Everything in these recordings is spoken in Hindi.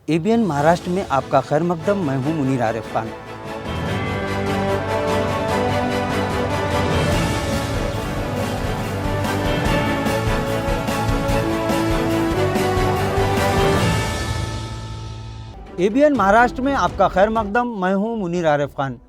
एबीएन महाराष्ट्र में आपका खैर मकदम। मैं हूं मुनीर आरिफ खान। एबीएन महाराष्ट्र में आपका खैर मकदम। मैं हूं मुनीर आरिफ खान।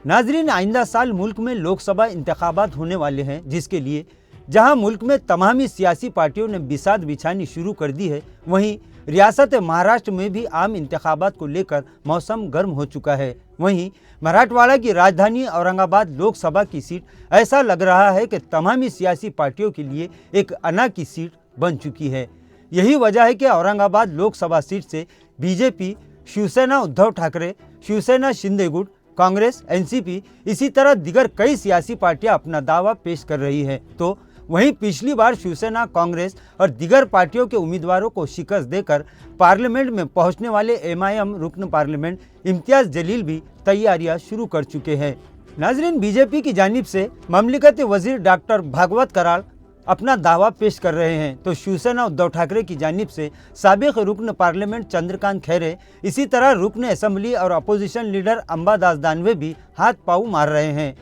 नाजरीन, आइंदा साल मुल्क में लोकसभा इंतखाबात होने वाले हैं, जिसके लिए जहां मुल्क में तमामी सियासी पार्टियों ने बिसात बिछानी शुरू कर दी है, वहीं रियासत महाराष्ट्र में भी आम इंतखाबात को लेकर मौसम गर्म हो चुका है। वहीं मराठवाड़ा की राजधानी औरंगाबाद लोकसभा की सीट ऐसा लग रहा है कि तमामी सियासी पार्टियों के लिए एक अना की सीट बन चुकी है। यही वजह है कि औरंगाबाद लोकसभा सीट से बीजेपी, शिवसेना उद्धव ठाकरे, शिवसेना शिंदे गुट, कांग्रेस, एनसीपी, इसी तरह दीगर कई सियासी पार्टियां अपना दावा पेश कर रही हैं। तो वहीं पिछली बार शिवसेना, कांग्रेस और दीगर पार्टियों के उम्मीदवारों को शिकस्त देकर पार्लियामेंट में पहुंचने वाले एमआईएम रुकन पार्लियामेंट इम्तियाज जलील भी तैयारियां शुरू कर चुके हैं। नाजरीन, बीजेपी की जानिब से ममलिकत वजीर डॉक्टर भागवत कराड़ अपना दावा पेश कर रहे हैं, तो शिवसेना उद्धव ठाकरे की जानिब से साबिक रुकन पार्लियामेंट चंद्रकांत खैरे, इसी तरह रुकन असेंबली और अपोजिशन लीडर अंबादास दानवे भी हाथ पांव मार रहे हैं।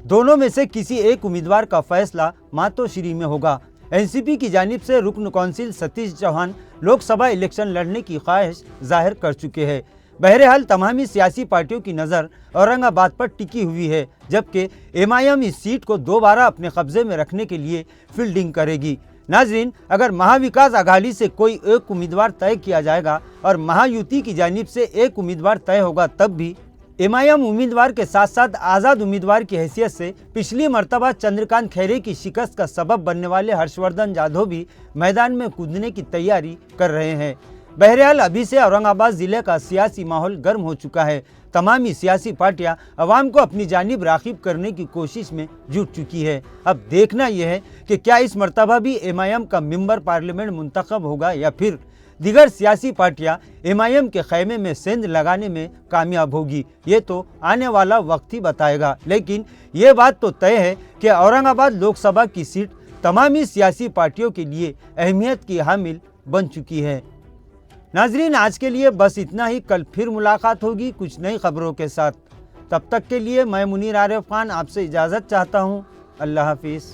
दोनों में से किसी एक उम्मीदवार का फैसला मातोश्री में होगा। एनसीपी की जानिब से रुकन कौंसिल सतीश चौहान लोकसभा इलेक्शन लड़ने की ख्वाहिश जाहिर कर चुके हैं। बहरहाल तमामी सियासी पार्टियों की नज़र औरंगाबाद पर टिकी हुई है, जबकि एमआईएम इस सीट को दोबारा अपने कब्जे में रखने के लिए फील्डिंग करेगी। नाजरीन, अगर महाविकास आघाड़ी से कोई एक उम्मीदवार तय किया जाएगा और महायुति की जानिब से एक उम्मीदवार तय होगा, तब भी एमआईएम उम्मीदवार के साथ साथ आज़ाद उम्मीदवार की हैसियत से पिछली मर्तबा चंद्रकांत खैरे की शिकस्त का सबब बनने वाले हर्षवर्धन जाधव भी मैदान में कूदने की तैयारी कर रहे हैं। बहरहाल अभी से औरंगाबाद जिले का सियासी माहौल गर्म हो चुका है। तमामी सियासी पार्टियां अवाम को अपनी जानिब राग़िब करने की कोशिश में जुट चुकी है। अब देखना यह है कि क्या इस मर्तबा भी एमआईएम का मेंबर पार्लियामेंट मुंतखब होगा या फिर दीगर सियासी पार्टियां एमआईएम के खैमे में सेंध लगाने में कामयाब होगी। ये तो आने वाला वक्त ही बताएगा, लेकिन ये बात तो तय है कि औरंगाबाद लोकसभा की सीट तमामी सियासी पार्टियों के लिए अहमियत की हामिल बन चुकी है। नाजरीन, आज के लिए बस इतना ही। कल फिर मुलाकात होगी कुछ नई खबरों के साथ। तब तक के लिए मैं मुनीर आरिफ खान आपसे इजाज़त चाहता हूँ। अल्लाह हाफिज़।